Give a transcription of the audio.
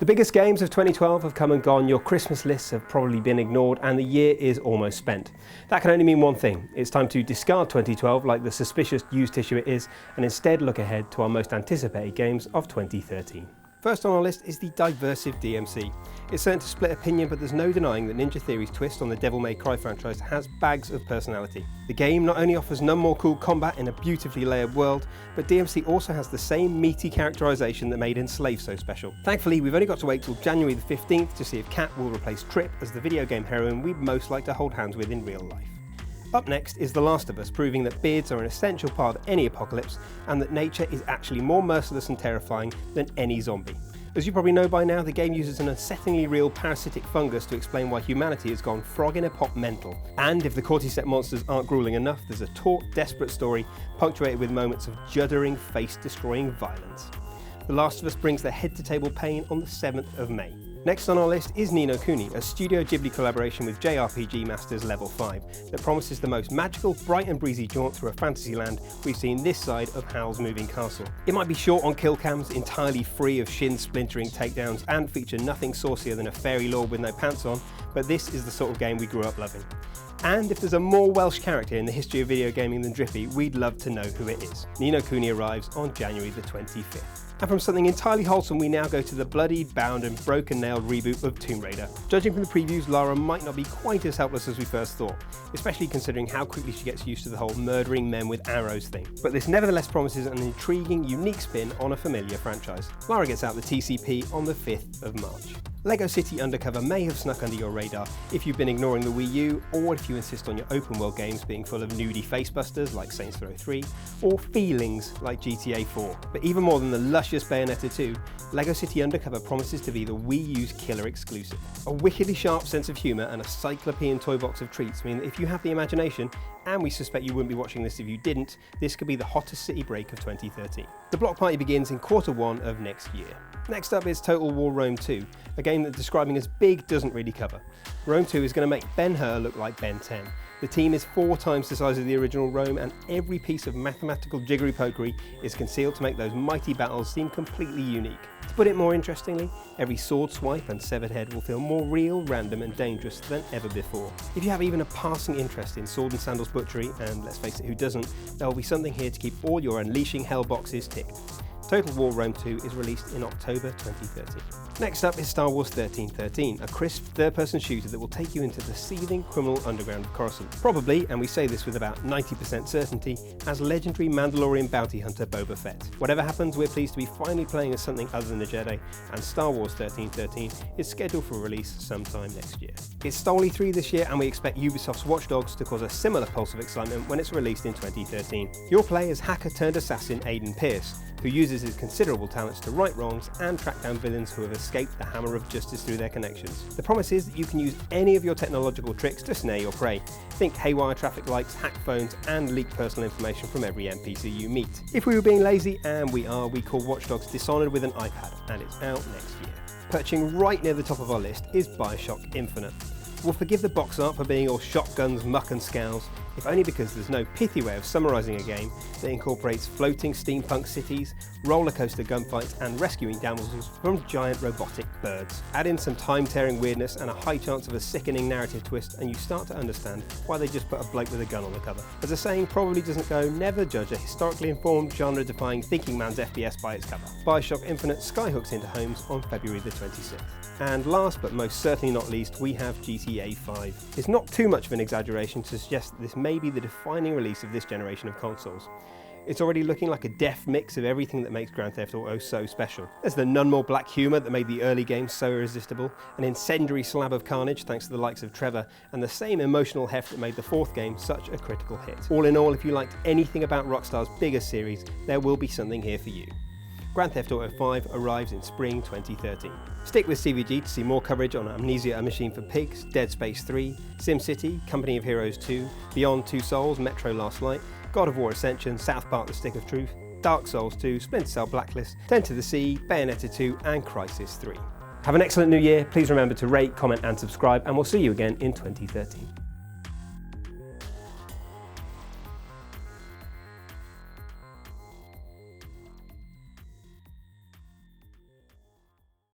The biggest games of 2012 have come and gone, your Christmas lists have probably been ignored, and the year is almost spent. That can only mean one thing: it's time to discard 2012 like the suspicious used tissue it is, and instead look ahead to our most anticipated games of 2013. First on our list is the Diversive DMC. It's certain to split opinion, but there's no denying that Ninja Theory's twist on the Devil May Cry franchise has bags of personality. The game not only offers none more cool combat in a beautifully layered world, but DMC also has the same meaty characterization that made Enslaved so special. Thankfully, we've only got to wait till January the 15th to see if Kat will replace Trip as the video game heroine we'd most like to hold hands with in real life. Up next is The Last of Us, proving that beards are an essential part of any apocalypse, and that nature is actually more merciless and terrifying than any zombie. As you probably know by now, the game uses an unsettlingly real parasitic fungus to explain why humanity has gone frog in a pot mental. And if the cordyceps monsters aren't grueling enough, there's a taut, desperate story punctuated with moments of juddering, face-destroying violence. The Last of Us brings the head-to-table pain on the 7th of May. Next on our list is Ni no Kuni, a Studio Ghibli collaboration with JRPG masters Level 5 that promises the most magical, bright and breezy jaunt through a fantasy land we've seen this side of Howl's Moving Castle. It might be short on kill cams, entirely free of shin-splintering takedowns, and feature nothing saucier than a fairy lord with no pants on, but this is the sort of game we grew up loving. And if there's a more Welsh character in the history of video gaming than Drippy, we'd love to know who it is. Ni no Kuni arrives on January the 25th. And from something entirely wholesome, we now go to the bloodied, bound and broken-nailed reboot of Tomb Raider. Judging from the previews, Lara might not be quite as helpless as we first thought, especially considering how quickly she gets used to the whole murdering men with arrows thing. But this nevertheless promises an intriguing, unique spin on a familiar franchise. Lara gets out the TCP on the 5th of March. LEGO City Undercover may have snuck under your radar if you've been ignoring the Wii U, or if you insist on your open world games being full of nudie facebusters like Saints Row 3, or feelings like GTA 4. But even more than the luscious Bayonetta 2, LEGO City Undercover promises to be the Wii U's killer exclusive. A wickedly sharp sense of humour and a cyclopean toy box of treats mean that if you have the imagination, and we suspect you wouldn't be watching this if you didn't, this could be the hottest city break of 2013. The block party begins in Q1 of next year. Next up is Total War Rome 2, a game that describing as big doesn't really cover. Rome 2 is going to make Ben-Hur look like Ben 10. The team is 4 times the size of the original Rome, and every piece of mathematical jiggery-pokery is concealed to make those mighty battles seem completely unique. To put it more interestingly, every sword swipe and severed head will feel more real, random and dangerous than ever before. If you have even a passing interest in sword and sandals butchery, and let's face it, who doesn't, there will be something here to keep all your Unleashing Hell boxes ticked. Total War Rome 2 is released in October 2013. Next up is Star Wars 1313, a crisp third-person shooter that will take you into the seething criminal underground of Coruscant. Probably, and we say this with about 90% certainty, as legendary Mandalorian bounty hunter Boba Fett. Whatever happens, we're pleased to be finally playing as something other than a Jedi, and Star Wars 1313 is scheduled for release sometime next year. It's stole E3 this year, and we expect Ubisoft's Watch Dogs to cause a similar pulse of excitement when it's released in 2013. You'll play as hacker-turned-assassin Aiden Pierce, who uses his considerable talents to right wrongs and track down villains who have escaped the hammer of justice through their connections. The promise is that you can use any of your technological tricks to snare your prey. Think haywire traffic lights, hacked phones, and leak personal information from every NPC you meet. If we were being lazy, and we are, we call Watch Dogs Dishonored with an iPad, and it's out next year. Perching right near the top of our list is Bioshock Infinite. We'll forgive the box art for being all shotguns, muck and scowls, if only because there's no pithy way of summarising a game that incorporates floating steampunk cities, roller coaster gunfights and rescuing damsels from giant robotic birds. Add in some time-tearing weirdness and a high chance of a sickening narrative twist, and you start to understand why they just put a bloke with a gun on the cover. As the saying probably doesn't go, never judge a historically informed, genre-defying thinking man's FPS by its cover. Bioshock Infinite skyhooks into homes on February the 26th. And last but most certainly not least, we have GTA 5. It's not too much of an exaggeration to suggest that this may be the defining release of this generation of consoles. It's already looking like a deft mix of everything that makes Grand Theft Auto so special. There's the none more black humour that made the early games so irresistible, an incendiary slab of carnage thanks to the likes of Trevor, and the same emotional heft that made the 4th game such a critical hit. All in all, if you liked anything about Rockstar's biggest series, there will be something here for you. Grand Theft Auto 5 arrives in spring 2013. Stick with CVG to see more coverage on Amnesia: A Machine for Pigs, Dead Space 3, SimCity, Company of Heroes 2, Beyond Two Souls, Metro Last Light, God of War Ascension, South Park: The Stick of Truth, Dark Souls 2, Splinter Cell Blacklist, 10 to the Sea, Bayonetta 2 and Crysis 3. Have an excellent new year, please remember to rate, comment and subscribe, and we'll see you again in 2013.